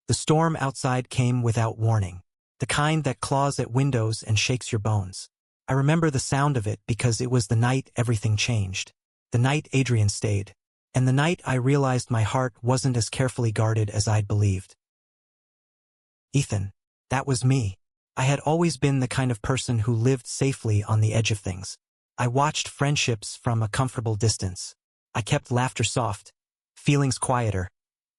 The storm outside came without warning, the kind that claws at windows and shakes your bones. I remember the sound of it because it was the night everything changed, the night Adrian stayed, and the night I realized my heart wasn't as carefully guarded as I'd believed. Ethan, that was me. I had always been the kind of person who lived safely on the edge of things. I watched friendships from a comfortable distance. I kept laughter soft, feelings quieter,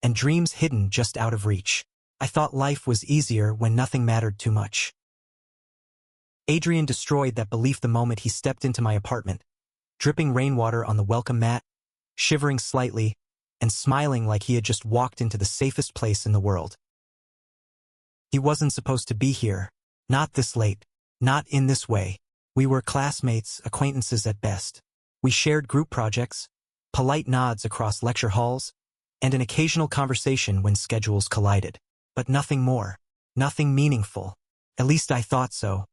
and dreams hidden just out of reach. I thought life was easier when nothing mattered too much. Adrian destroyed that belief the moment he stepped into my apartment, dripping rainwater on the welcome mat, shivering slightly, and smiling like he had just walked into the safest place in the world. He wasn't supposed to be here, not this late, not in this way. We were classmates, acquaintances at best. We shared group projects, polite nods across lecture halls, and an occasional conversation when schedules collided. But nothing more, nothing meaningful. At least I thought so.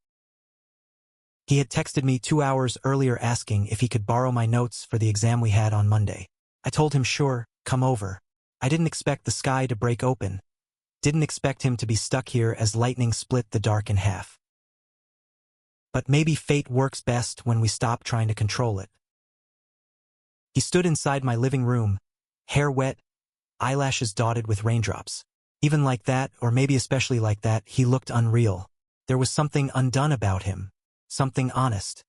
He had texted me 2 hours earlier asking if he could borrow my notes for the exam we had on Monday. I told him sure, come over. I didn't expect the sky to break open. Didn't expect him to be stuck here as lightning split the dark in half. But maybe fate works best when we stop trying to control it. He stood inside my living room, hair wet, eyelashes dotted with raindrops. Even like that, or maybe especially like that, he looked unreal. There was something undone about him. Something honest.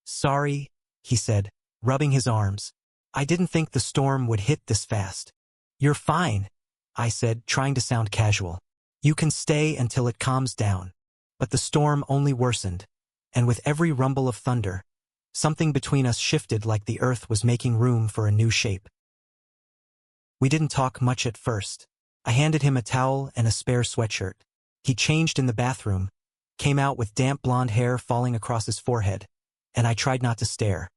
Sorry, he said, rubbing his arms. I didn't think the storm would hit this fast. You're fine, I said, trying to sound casual. You can stay until it calms down. But the storm only worsened, and with every rumble of thunder, something between us shifted like the earth was making room for a new shape. We didn't talk much at first. I handed him a towel and a spare sweatshirt. He changed in the bathroom, came out with damp blonde hair falling across his forehead, and I tried not to stare.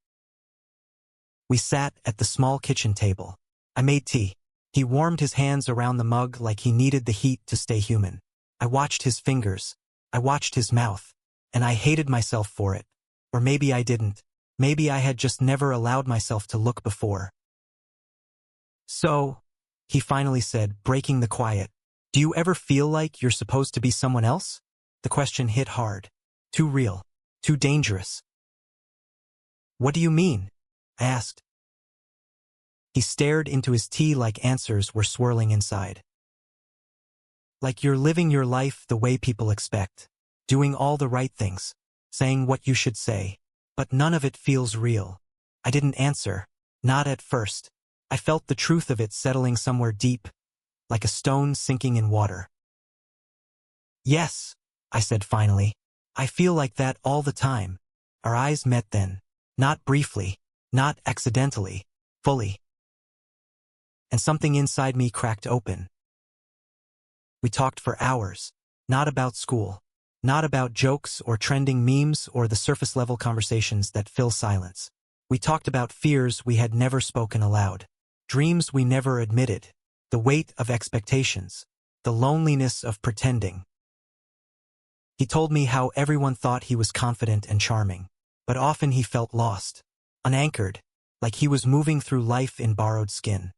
We sat at the small kitchen table. I made tea. He warmed his hands around the mug like he needed the heat to stay human. I watched his fingers. I watched his mouth, and I hated myself for it. Or maybe I didn't. Maybe I had just never allowed myself to look before. So, he finally said, breaking the quiet, do you ever feel like you're supposed to be someone else? The question hit hard. Too real. Too dangerous. What do you mean? I asked. He stared into his tea like answers were swirling inside. Like you're living your life the way people expect, doing all the right things, saying what you should say, but none of it feels real. I didn't answer, not at first. I felt the truth of it settling somewhere deep, like a stone sinking in water. Yes, I said finally. I feel like that all the time. Our eyes met then, not briefly, not accidentally, fully. And something inside me cracked open. We talked for hours, not about school, not about jokes or trending memes or the surface-level conversations that fill silence. We talked about fears we had never spoken aloud, dreams we never admitted, the weight of expectations, the loneliness of pretending. He told me how everyone thought he was confident and charming, but often he felt lost, unanchored, like he was moving through life in borrowed skin.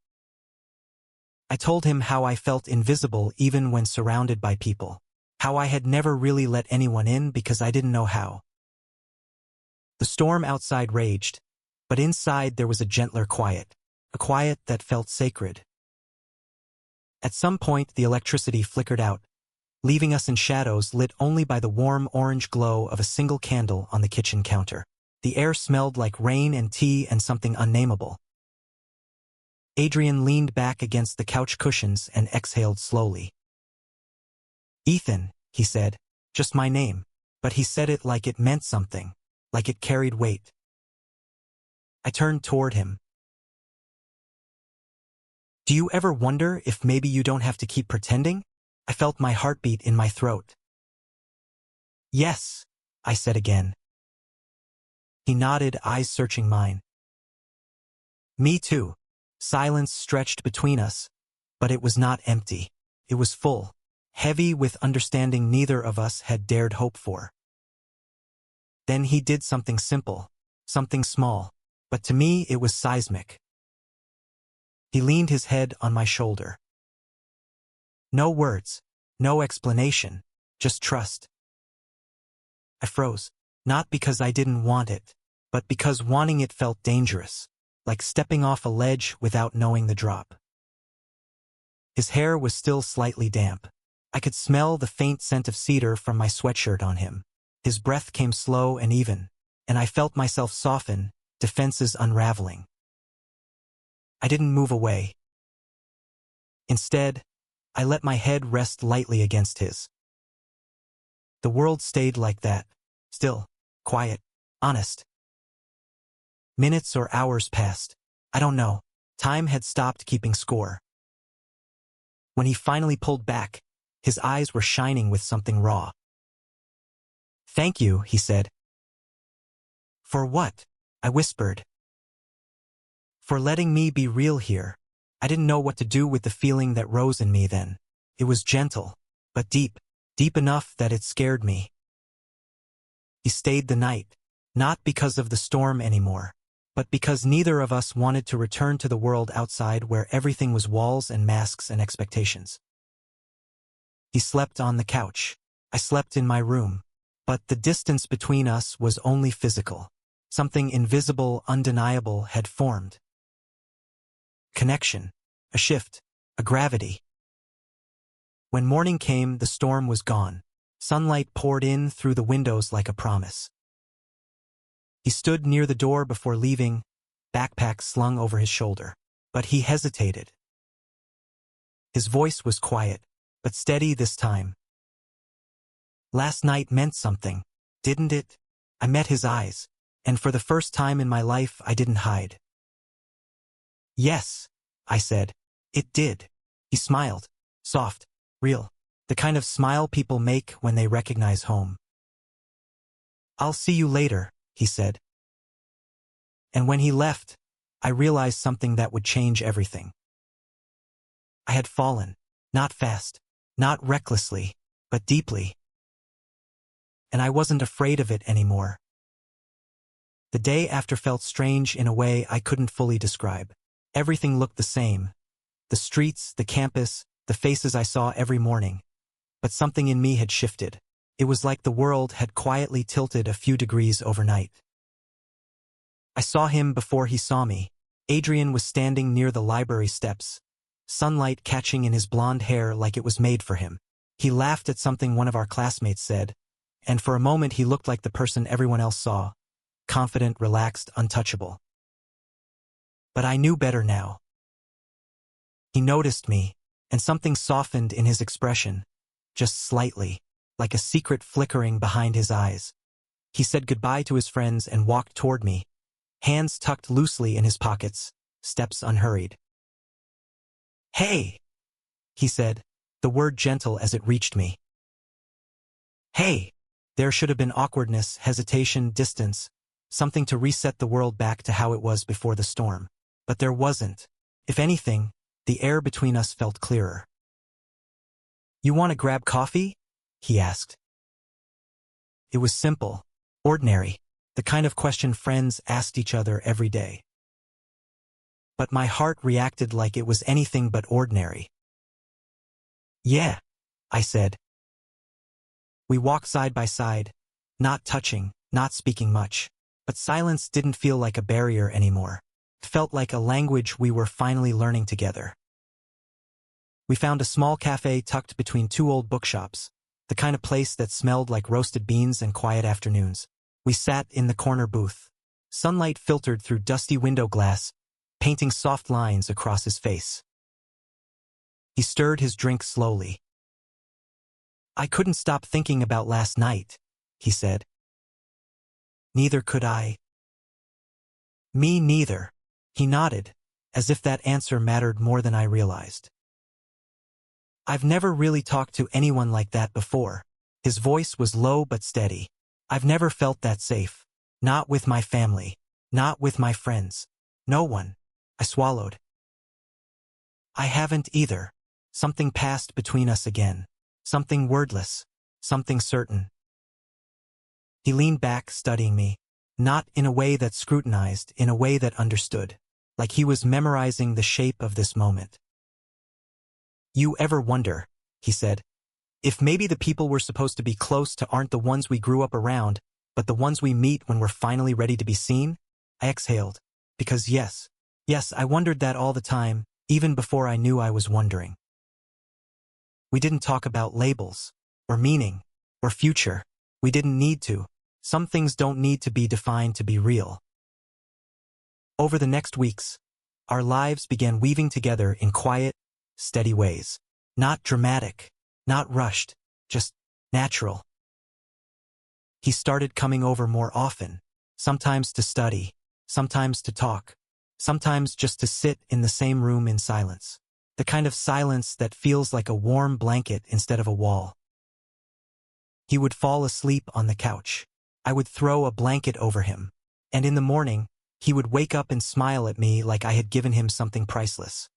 I told him how I felt invisible even when surrounded by people, how I had never really let anyone in because I didn't know how. The storm outside raged, but inside there was a gentler quiet, a quiet that felt sacred. At some point the electricity flickered out, leaving us in shadows lit only by the warm orange glow of a single candle on the kitchen counter. The air smelled like rain and tea and something unnameable. Adrian leaned back against the couch cushions and exhaled slowly. Ethan, he said, just my name, but he said it like it meant something, like it carried weight. I turned toward him. Do you ever wonder if maybe you don't have to keep pretending? I felt my heartbeat in my throat. Yes, I said again. He nodded, eyes searching mine. Me too. Silence stretched between us, but it was not empty. It was full, heavy with understanding neither of us had dared hope for. Then he did something simple, something small, but to me it was seismic. He leaned his head on my shoulder. No words. No explanation. Just trust. I froze. Not because I didn't want it, but because wanting it felt dangerous, like stepping off a ledge without knowing the drop. His hair was still slightly damp. I could smell the faint scent of cedar from my sweatshirt on him. His breath came slow and even, and I felt myself soften, defenses unraveling. I didn't move away. Instead, I let my head rest lightly against his. The world stayed like that, still, quiet, honest. Minutes or hours passed. I don't know. Time had stopped keeping score. When he finally pulled back, his eyes were shining with something raw. "Thank you," he said. "For what?" I whispered. "For letting me be real here." I didn't know what to do with the feeling that rose in me then. It was gentle, but deep, deep enough that it scared me. He stayed the night, not because of the storm anymore, but because neither of us wanted to return to the world outside where everything was walls and masks and expectations. He slept on the couch. I slept in my room. But the distance between us was only physical. Something invisible, undeniable had formed. Connection. A shift. A gravity. When morning came, the storm was gone. Sunlight poured in through the windows like a promise. He stood near the door before leaving, backpack slung over his shoulder. But he hesitated. His voice was quiet, but steady this time. "Last night meant something, didn't it?" I met his eyes, and for the first time in my life I didn't hide. "Yes," I said. "It did." He smiled, soft, real, the kind of smile people make when they recognize home. "I'll see you later," he said. And when he left, I realized something that would change everything. I had fallen, not fast, not recklessly, but deeply. And I wasn't afraid of it anymore. The day after felt strange in a way I couldn't fully describe. Everything looked the same. The streets, the campus, the faces I saw every morning. But something in me had shifted. It was like the world had quietly tilted a few degrees overnight. I saw him before he saw me. Adrian was standing near the library steps, sunlight catching in his blonde hair like it was made for him. He laughed at something one of our classmates said, and for a moment he looked like the person everyone else saw, confident, relaxed, untouchable. But I knew better now. He noticed me, and something softened in his expression, just slightly, like a secret flickering behind his eyes. He said goodbye to his friends and walked toward me, hands tucked loosely in his pockets, steps unhurried. "Hey," he said, the word gentle as it reached me. "Hey." There should have been awkwardness, hesitation, distance, something to reset the world back to how it was before the storm. But there wasn't. If anything, the air between us felt clearer. "You want to grab coffee?" he asked. It was simple, ordinary, the kind of question friends asked each other every day. But my heart reacted like it was anything but ordinary. "Yeah," I said. We walked side by side, not touching, not speaking much, but silence didn't feel like a barrier anymore. It felt like a language we were finally learning together. We found a small cafe tucked between two old bookshops, the kind of place that smelled like roasted beans and quiet afternoons. We sat in the corner booth. Sunlight filtered through dusty window glass, painting soft lines across his face. He stirred his drink slowly. "I couldn't stop thinking about last night," he said. "Neither could I." "Me neither." He nodded, as if that answer mattered more than I realized. "I've never really talked to anyone like that before." His voice was low but steady. "I've never felt that safe. Not with my family. Not with my friends. No one." I swallowed. "I haven't either." Something passed between us again. Something wordless. Something certain. He leaned back, studying me. Not in a way that scrutinized, in a way that understood. Like he was memorizing the shape of this moment. "You ever wonder," he said. If maybe the people we're supposed to be close to aren't the ones we grew up around, but the ones we meet when we're finally ready to be seen? I exhaled. Because yes, I wondered that all the time, even before I knew I was wondering. We didn't talk about labels, or meaning, or future. We didn't need to. Some things don't need to be defined to be real. Over the next weeks, our lives began weaving together in quiet, steady ways. Not dramatic, not rushed, just natural. He started coming over more often, sometimes to study, sometimes to talk, sometimes just to sit in the same room in silence. The kind of silence that feels like a warm blanket instead of a wall. He would fall asleep on the couch. I would throw a blanket over him. And in the morning, he would wake up and smile at me like I had given him something priceless.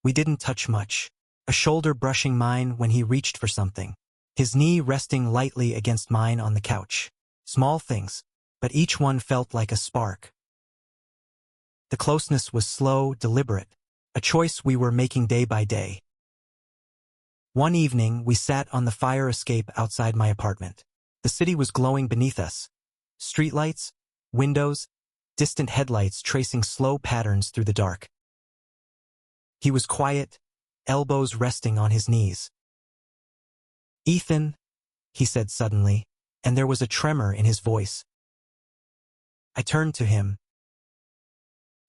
We didn't touch much. A shoulder brushing mine when he reached for something. His knee resting lightly against mine on the couch. Small things, but each one felt like a spark. The closeness was slow, deliberate, a choice we were making day by day. One evening, we sat on the fire escape outside my apartment. The city was glowing beneath us. Streetlights, windows, distant headlights tracing slow patterns through the dark. He was quiet, elbows resting on his knees. "Ethan," he said suddenly, and there was a tremor in his voice. I turned to him.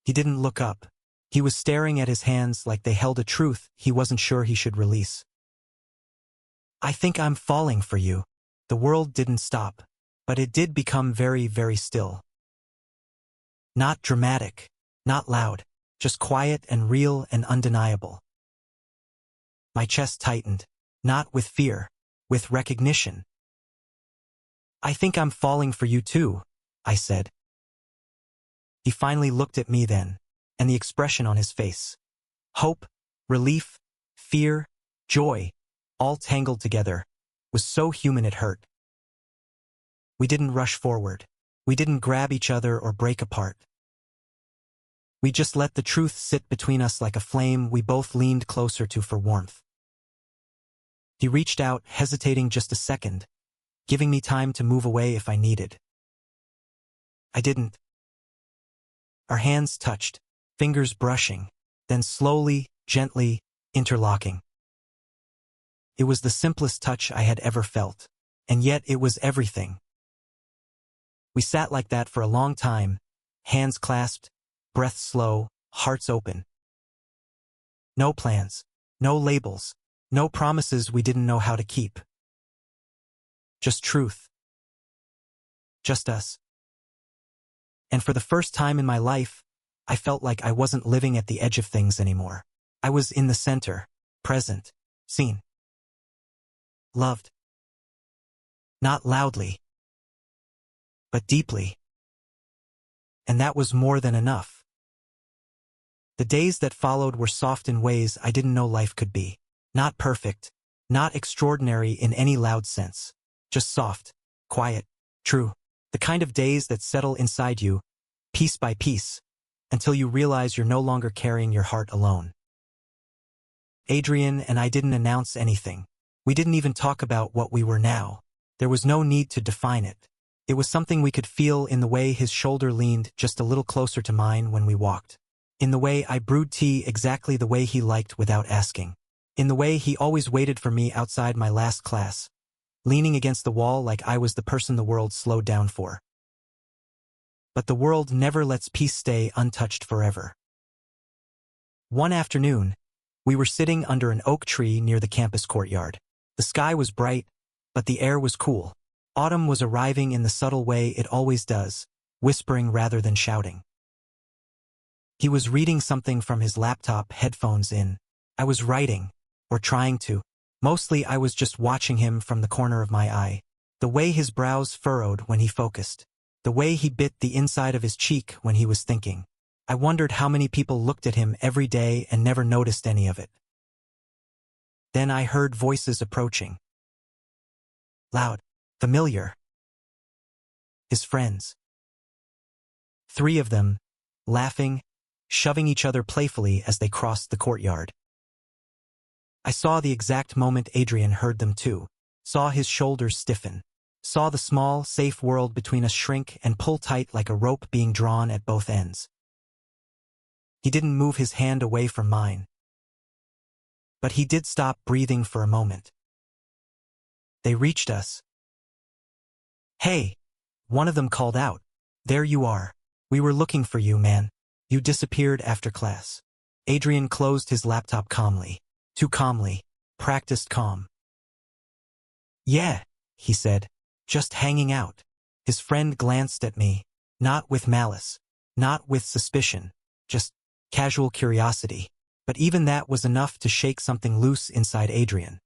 He didn't look up. He was staring at his hands like they held a truth he wasn't sure he should release. "I think I'm falling for you." The world didn't stop, but it did become very, very still. Not dramatic, not loud, just quiet and real and undeniable. My chest tightened, not with fear, with recognition. "I think I'm falling for you too," I said. He finally looked at me then, and the expression on his face. Hope, relief, fear, joy, all tangled together, was so human it hurt. We didn't rush forward. We didn't grab each other or break apart. We just let the truth sit between us like a flame we both leaned closer to for warmth. He reached out, hesitating just a second, giving me time to move away if I needed. I didn't. Our hands touched, fingers brushing, then slowly, gently, interlocking. It was the simplest touch I had ever felt, and yet it was everything. We sat like that for a long time, hands clasped, breath slow, hearts open. No plans, no labels, no promises we didn't know how to keep. Just truth. Just us. And for the first time in my life, I felt like I wasn't living at the edge of things anymore. I was in the center, present, seen. Loved. Not loudly, but deeply. And that was more than enough. The days that followed were soft in ways I didn't know life could be. Not perfect, not extraordinary in any loud sense. Just soft, quiet, true. The kind of days that settle inside you, piece by piece, until you realize you're no longer carrying your heart alone. Adrian and I didn't announce anything. We didn't even talk about what we were now. There was no need to define it. It was something we could feel in the way his shoulder leaned just a little closer to mine when we walked. In the way I brewed tea exactly the way he liked without asking. In the way he always waited for me outside my last class, leaning against the wall like I was the person the world slowed down for. But the world never lets peace stay untouched forever. One afternoon, we were sitting under an oak tree near the campus courtyard. The sky was bright, but the air was cool. Autumn was arriving in the subtle way it always does, whispering rather than shouting. He was reading something from his laptop, headphones in. I was writing, or trying to. Mostly I was just watching him from the corner of my eye. The way his brows furrowed when he focused. The way he bit the inside of his cheek when he was thinking. I wondered how many people looked at him every day and never noticed any of it. Then I heard voices approaching. Loud, familiar. His friends. 3 of them, laughing, shoving each other playfully as they crossed the courtyard. I saw the exact moment Adrian heard them too, saw his shoulders stiffen, saw the small, safe world between us shrink and pull tight like a rope being drawn at both ends. He didn't move his hand away from mine, but he did stop breathing for a moment. They reached us. "Hey!" one of them called out. "There you are. We were looking for you, man. You disappeared after class." Adrian closed his laptop calmly. Too calmly. Practiced calm. "Yeah," he said. "Just hanging out." His friend glanced at me. Not with malice. Not with suspicion. Just casual curiosity. But even that was enough to shake something loose inside Adrian.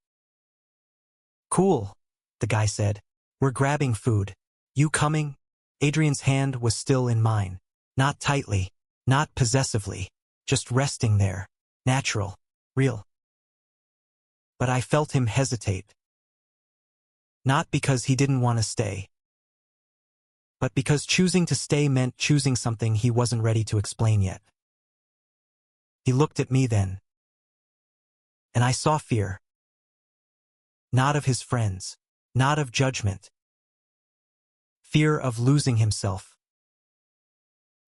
"Cool," the guy said. "We're grabbing food. You coming?" Adrian's hand was still in mine. Not tightly. Not possessively. Just resting there. Natural. Real. But I felt him hesitate. Not because he didn't want to stay, but because choosing to stay meant choosing something he wasn't ready to explain yet. He looked at me then, and I saw fear. Not of his friends, not of judgment. Fear of losing himself.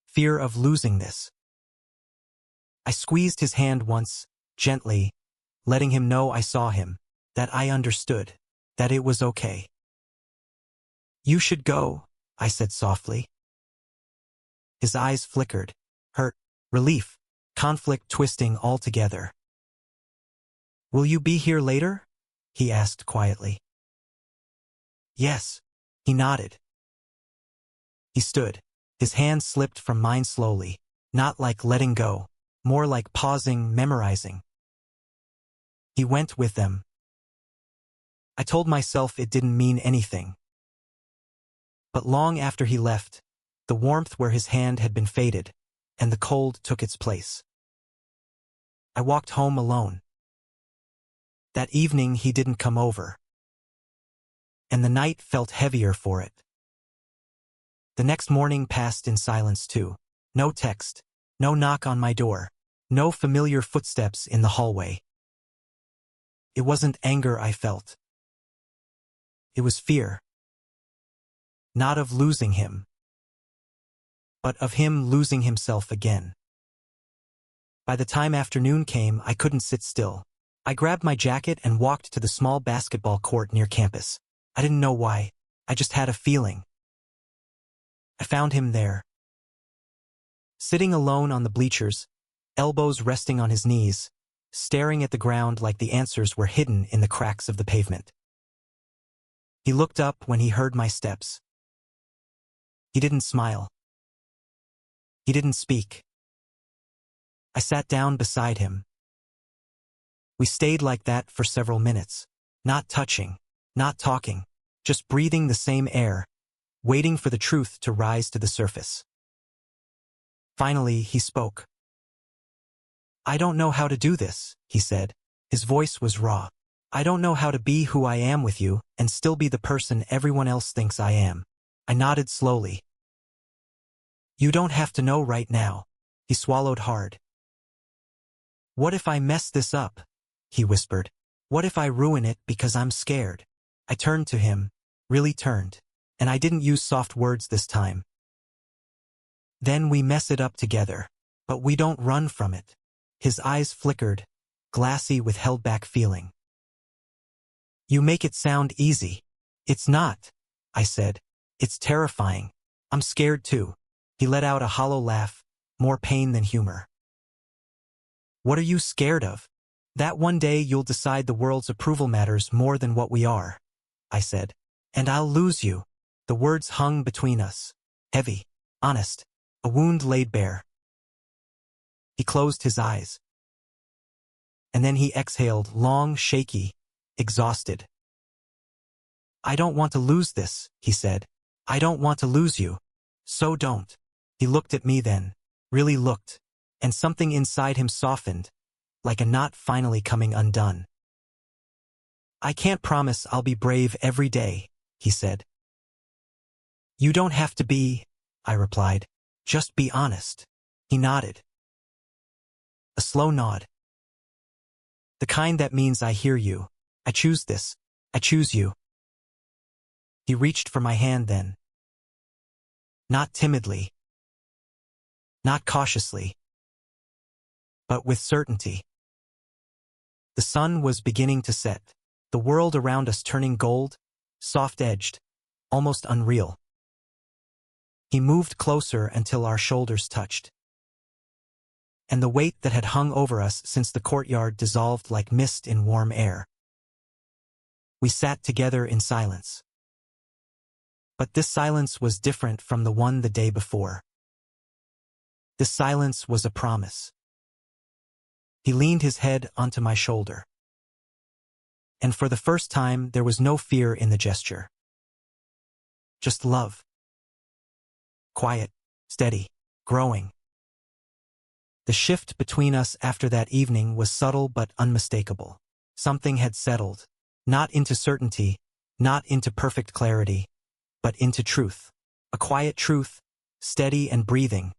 Fear of losing this. I squeezed his hand once, gently, letting him know I saw him, that I understood, that it was okay. "You should go," I said softly. His eyes flickered, hurt, relief, conflict twisting all together. "Will you be here later?" he asked quietly. "Yes." He nodded. He stood. His hand slipped from mine slowly, not like letting go, more like pausing, memorizing. He went with them. I told myself it didn't mean anything. But long after he left, the warmth where his hand had been faded, and the cold took its place. I walked home alone. That evening he didn't come over. And the night felt heavier for it. The next morning passed in silence too. No text, no knock on my door, no familiar footsteps in the hallway. It wasn't anger I felt. It was fear. Not of losing him, but of him losing himself again. By the time afternoon came, I couldn't sit still. I grabbed my jacket and walked to the small basketball court near campus. I didn't know why. I just had a feeling. I found him there. Sitting alone on the bleachers, elbows resting on his knees, staring at the ground like the answers were hidden in the cracks of the pavement. He looked up when he heard my steps. He didn't smile. He didn't speak. I sat down beside him. We stayed like that for several minutes, not touching, not talking, just breathing the same air, waiting for the truth to rise to the surface. Finally, he spoke. "I don't know how to do this," he said. His voice was raw. "I don't know how to be who I am with you and still be the person everyone else thinks I am." I nodded slowly. "You don't have to know right now." He swallowed hard. "What if I mess this up?" he whispered. "What if I ruin it because I'm scared?" I turned to him, really turned, and I didn't use soft words this time. "Then we mess it up together, but we don't run from it." His eyes flickered, glassy with held-back feeling. "You make it sound easy." "It's not," I said. "It's terrifying. I'm scared too." He let out a hollow laugh, more pain than humor. "What are you scared of?" "That one day you'll decide the world's approval matters more than what we are," I said. "And I'll lose you." The words hung between us, heavy, honest, a wound laid bare. He closed his eyes. And then he exhaled, long, shaky, exhausted. "I don't want to lose this," he said. "I don't want to lose you. So don't." He looked at me then, really looked, and something inside him softened, like a knot finally coming undone. "I can't promise I'll be brave every day," he said. "You don't have to be," I replied. "Just be honest." He nodded. A slow nod. The kind that means I hear you. I choose this. I choose you. He reached for my hand then. Not timidly. Not cautiously. But with certainty. The sun was beginning to set. The world around us turning gold, soft-edged, almost unreal. He moved closer until our shoulders touched. And the weight that had hung over us since the courtyard dissolved like mist in warm air. We sat together in silence. But this silence was different from the one the day before. This silence was a promise. He leaned his head onto my shoulder. And for the first time, there was no fear in the gesture. Just love. Quiet, steady, growing. The shift between us after that evening was subtle but unmistakable. Something had settled, not into certainty, not into perfect clarity, but into truth. A quiet truth, steady and breathing,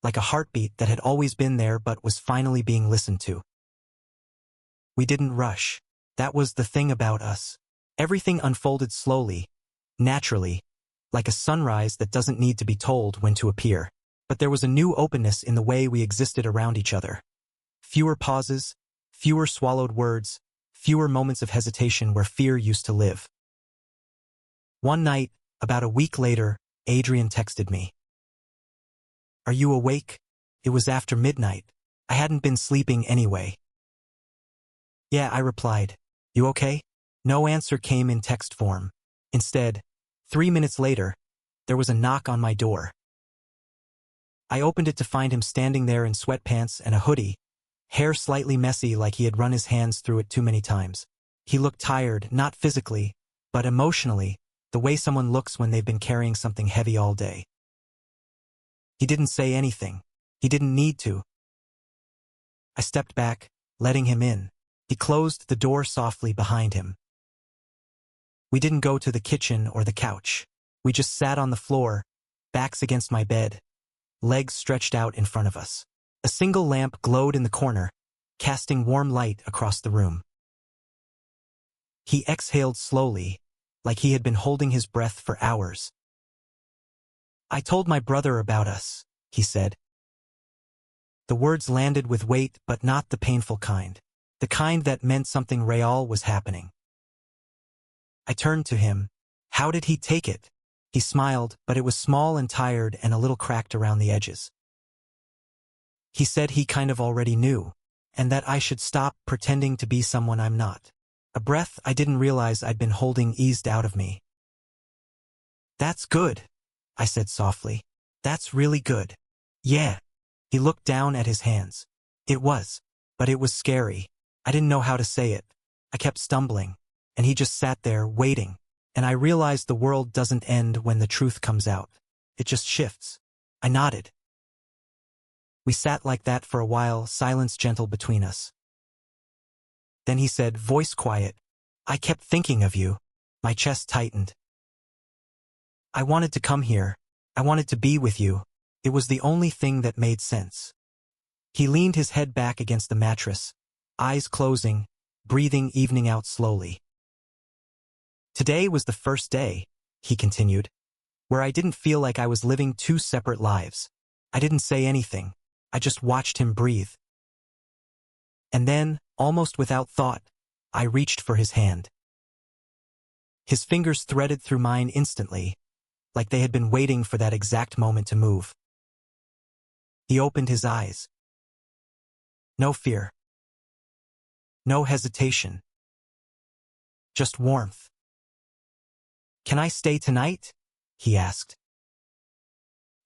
like a heartbeat that had always been there but was finally being listened to. We didn't rush. That was the thing about us. Everything unfolded slowly, naturally, like a sunrise that doesn't need to be told when to appear. But there was a new openness in the way we existed around each other. Fewer pauses, fewer swallowed words, fewer moments of hesitation where fear used to live. One night, about a week later, Adrian texted me. "Are you awake?" It was after midnight. I hadn't been sleeping anyway. "Yeah," I replied. "You okay?" No answer came in text form. Instead, 3 minutes later, there was a knock on my door. I opened it to find him standing there in sweatpants and a hoodie, hair slightly messy like he had run his hands through it too many times. He looked tired, not physically, but emotionally, the way someone looks when they've been carrying something heavy all day. He didn't say anything. He didn't need to. I stepped back, letting him in. He closed the door softly behind him. We didn't go to the kitchen or the couch. We just sat on the floor, backs against my bed, legs stretched out in front of us. A single lamp glowed in the corner, casting warm light across the room. He exhaled slowly, like he had been holding his breath for hours. "I told my brother about us," he said. The words landed with weight, but not the painful kind. The kind that meant something real was happening. I turned to him. How did he take it? He smiled, but it was small and tired and a little cracked around the edges. He said he kind of already knew, and that I should stop pretending to be someone I'm not. A breath I didn't realize I'd been holding eased out of me. "That's good," I said softly. "That's really good." "Yeah." He looked down at his hands. It was, but it was scary. I didn't know how to say it. I kept stumbling, and he just sat there waiting. And I realized the world doesn't end when the truth comes out. It just shifts. I nodded. We sat like that for a while, silence gentle between us. Then he said, voice quiet, "I kept thinking of you." My chest tightened. "I wanted to come here. I wanted to be with you. It was the only thing that made sense." He leaned his head back against the mattress, eyes closing, breathing evening out slowly. "Today was the first day," he continued, "where I didn't feel like I was living two separate lives. I didn't say anything. I just watched him breathe. And then, almost without thought, I reached for his hand. His fingers threaded through mine instantly, like they had been waiting for that exact moment to move. He opened his eyes. No fear. No hesitation. Just warmth. "Can I stay tonight?" he asked.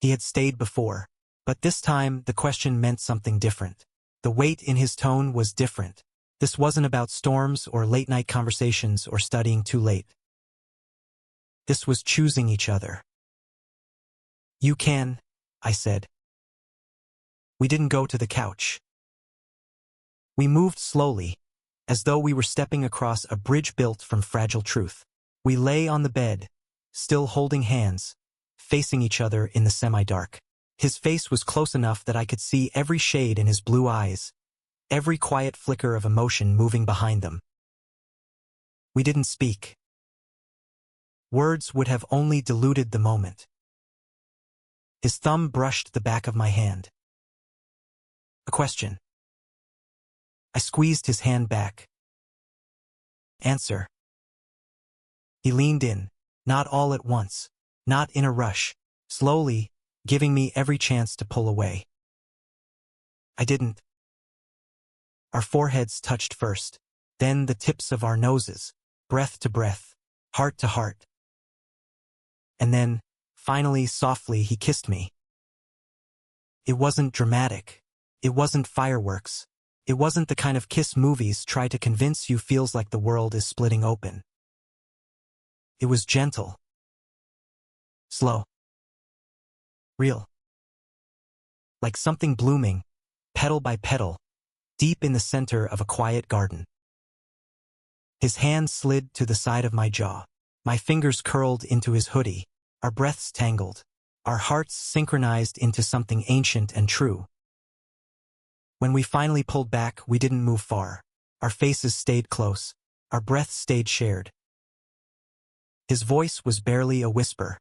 He had stayed before, but this time the question meant something different. The weight in his tone was different. This wasn't about storms or late-night conversations or studying too late. This was choosing each other. "You can," I said. We didn't go to the couch. We moved slowly, as though we were stepping across a bridge built from fragile truth. We lay on the bed, still holding hands, facing each other in the semi-dark. His face was close enough that I could see every shade in his blue eyes, every quiet flicker of emotion moving behind them. We didn't speak. Words would have only diluted the moment. His thumb brushed the back of my hand. A question. I squeezed his hand back. Answer. He leaned in, not all at once, not in a rush, slowly, giving me every chance to pull away. I didn't. Our foreheads touched first, then the tips of our noses, breath to breath, heart to heart. And then, finally, softly, he kissed me. It wasn't dramatic. It wasn't fireworks. It wasn't the kind of kiss movies try to convince you feels like the world is splitting open. It was gentle. Slow. Real. Like something blooming, petal by petal, deep in the center of a quiet garden. His hand slid to the side of my jaw. My fingers curled into his hoodie. Our breaths tangled. Our hearts synchronized into something ancient and true. When we finally pulled back, we didn't move far. Our faces stayed close. Our breaths stayed shared. His voice was barely a whisper.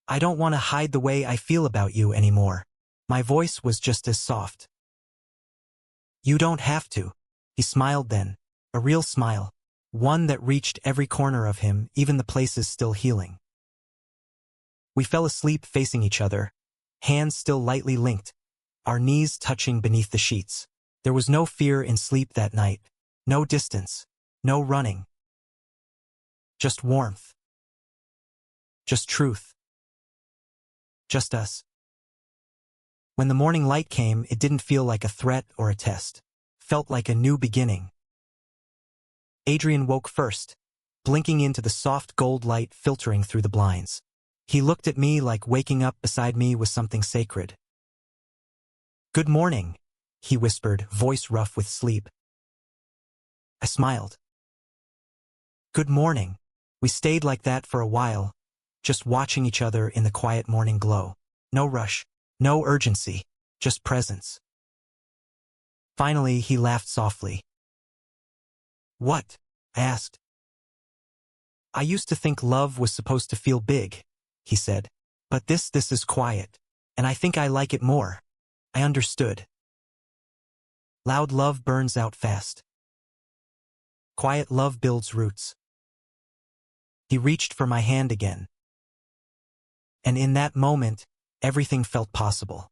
I don't want to hide the way I feel about you anymore. My voice was just as soft. You don't have to. He smiled then, a real smile, one that reached every corner of him, even the places still healing. We fell asleep facing each other, hands still lightly linked, our knees touching beneath the sheets. There was no fear in sleep that night, no distance, no running. Just warmth. Just truth. Just us. When the morning light came, it didn't feel like a threat or a test. Felt like a new beginning. Adrian woke first, blinking into the soft gold light filtering through the blinds. He looked at me like waking up beside me was something sacred. Good morning, he whispered, voice rough with sleep. I smiled. Good morning. We stayed like that for a while, just watching each other in the quiet morning glow. No rush, no urgency, just presence. Finally, he laughed softly. What? I asked. I used to think love was supposed to feel big, he said. But this is quiet, and I think I like it more. I understood. Loud love burns out fast. Quiet love builds roots. He reached for my hand again. And in that moment, everything felt possible.